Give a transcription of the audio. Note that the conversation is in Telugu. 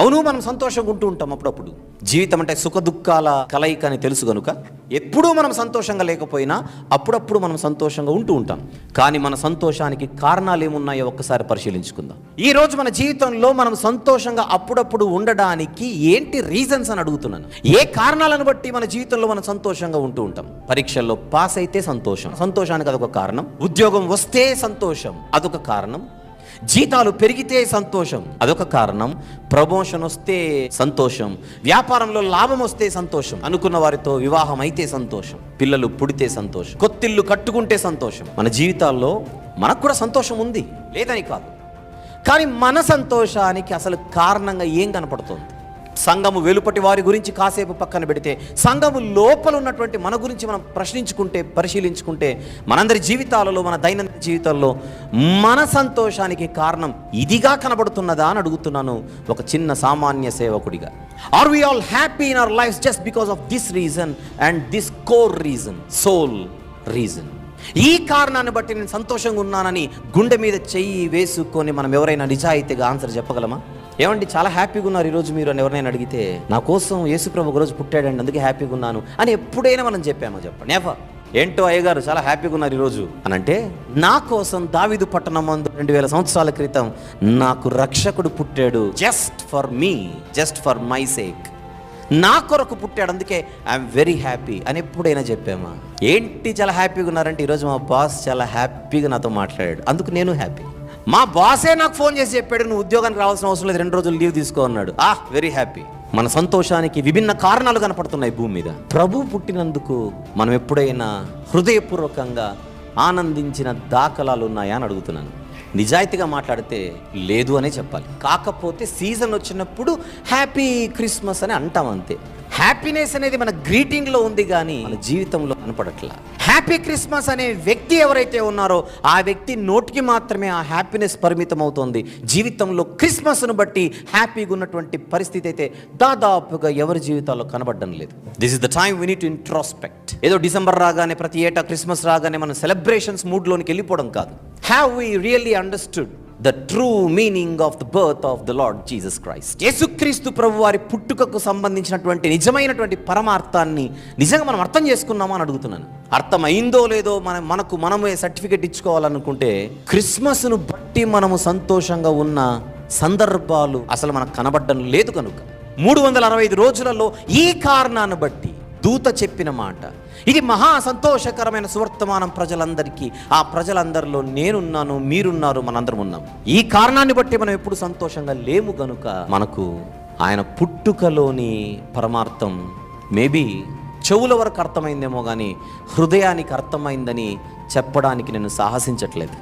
అవును, మనం సంతోషంగా ఉంటూ ఉంటాం అప్పుడప్పుడు. జీవితం అంటే సుఖ దుఃఖాల కలయిక అని తెలుసు గనుక ఎప్పుడూ మనం సంతోషంగా లేకపోయినా అప్పుడప్పుడు మనం సంతోషంగా ఉంటూ ఉంటాం. కానీ మన సంతోషానికి కారణాలు ఏమున్నాయో ఒక్కసారి పరిశీలించుకుందాం. ఈ రోజు మన జీవితంలో మనం సంతోషంగా అప్పుడప్పుడు ఉండడానికి ఏంటి రీజన్స్ అని అడుగుతున్నాను. ఏ కారణాలను బట్టి మన జీవితంలో మనం సంతోషంగా ఉంటూ ఉంటాం? పరీక్షల్లో పాస్ అయితే సంతోషం, సంతోషానికి అదొక కారణం. ఉద్యోగం వస్తే సంతోషం, అదొక కారణం. జీతాలు పెరిగితే సంతోషం, అదొక కారణం. ప్రమోషన్ వస్తే సంతోషం, వ్యాపారంలో లాభం వస్తే సంతోషం, అనుకున్న వారితో వివాహం అయితే సంతోషం, పిల్లలు పుడితే సంతోషం, కొత్తిల్లు కట్టుకుంటే సంతోషం. మన జీవితాల్లో మనకు కూడా సంతోషం ఉంది, లేదని కాదు. కానీ మన సంతోషానికి అసలు కారణంగా ఏం కనపడుతుంది? సంఘము వెలుపటి వారి గురించి కాసేపు పక్కన పెడితే, సంఘము లోపల ఉన్నటువంటి మన గురించి మనం ప్రశ్నించుకుంటే, పరిశీలించుకుంటే, మనందరి జీవితాలలో, మన దైనందిన జీవితాల్లో మన సంతోషానికి కారణం ఇదిగా కనబడుతున్నదా అని అడుగుతున్నాను ఒక చిన్న సామాన్య సేవకుడిగా. Are we all happy in our lives just because of this reason and this core reason, soul reason? ఈ కారణాన్ని బట్టి నేను సంతోషంగా ఉన్నానని గుండె మీద చెయ్యి వేసుకొని మనం ఎవరైనా నిజాయితీగా ఆన్సర్ చెప్పగలమా? ఏమండి, చాలా హ్యాపీగా ఉన్నారు ఈరోజు మీరు అని ఎవరైనా అడిగితే, నా కోసం యేసుప్రభు ఒకరోజు పుట్టాడండి అందుకే హ్యాపీగా ఉన్నాను అని ఎప్పుడైనా మనం చెప్పామో? చెప్పండి. నెవర్. ఏంటో అయ్యగారు చాలా హ్యాపీగా ఉన్నారు ఈరోజు అని అంటే, నా కోసం దావీదు పట్టణం మందు 2000 సంవత్సరాల క్రితం నాకు రక్షకుడు పుట్టాడు, just for me, just for my sake, నా కొరకు పుట్టాడు, అందుకే ఐఎమ్ వెరీ హ్యాపీ అని ఎప్పుడైనా చెప్పామా? ఏంటి చాలా హ్యాపీగా ఉన్నారంటే, ఈరోజు మా బాస్ చాలా హ్యాపీగా నాతో మాట్లాడాడు అందుకు నేను హ్యాపీ. మా బాసే నాకు ఫోన్ చేసి చెప్పాడు, నువ్వు ఉద్యోగానికి రావాల్సిన అవసరం లేదు, 2 రోజులు లీవ్ తీసుకో అన్నాడు. Very happy. మన సంతోషానికి విభిన్న కారణాలు కనపడుతున్నాయి భూమి మీద. ప్రభు పుట్టినందుకు మనం ఎప్పుడైనా హృదయపూర్వకంగా ఆనందించిన దాఖలాలు ఉన్నాయా అని అడుగుతున్నాను. నిజాయితీగా మాట్లాడితే లేదు అనే చెప్పాలి. కాకపోతే సీజన్ వచ్చినప్పుడు హ్యాపీ క్రిస్మస్ అని అంటాం అంతే. హ్యాపీనెస్ అనేది మన గ్రీటింగ్లో ఉంది కానీ మన జీవితంలో కనపడట్లా. హ్యాపీ క్రిస్మస్ అనే వ్యక్తి ఎవరైతే ఉన్నారో ఆ వ్యక్తి నోటికి మాత్రమే ఆ హ్యాపీనెస్ పరిమితం అవుతుంది. జీవితంలో క్రిస్మస్ను బట్టి హ్యాపీగా ఉన్నటువంటి పరిస్థితి అయితే దాదాపుగా ఎవరి జీవితాల్లో కనబడడం లేదు. This is the time we need to introspect. ఏదో డిసెంబర్ రాగానే, ప్రతి ఏటా క్రిస్మస్ రాగానే మనం సెలబ్రేషన్స్ మూడ్లోనికి వెళ్ళిపోవడం కాదు. Have we really understood the true meaning of the birth of the Lord Jesus Christ? యేసుక్రీస్తు ప్రభు వారి పుట్టుకకు సంబంధించినటువంటి నిజమైనటువంటి పరమార్థాన్ని నిజంగా మనం అర్థం చేసుకున్నామా అని అడుగుతున్నాను. అర్థమైందో లేదో మనమే సర్టిఫికెట్ ఇచ్చుకోవాలనుకుంటే, క్రిస్మస్ను బట్టి మనము సంతోషంగా ఉన్న సందర్భాలు అసలు మనకు కనబడడం లేదు. కనుక 365 రోజులలో ఈ కారణాన్ని బట్టి దూత చెప్పిన మాట, ఇది మహా సంతోషకరమైన సువర్తమానం ప్రజలందరికీ. ఆ ప్రజలందరిలో నేనున్నాను, మీరున్నారు, మనందరం ఉన్నాం. ఈ కారణాన్ని బట్టి మనం ఎప్పుడు సంతోషంగా లేము గనుక మనకు ఆయన పుట్టుకలోని పరమార్థం మేబీ చెవుల వరకు అర్థమైందేమో కానీ హృదయానికి అర్థమైందని చెప్పడానికి నేను సాహసించట్లేదు.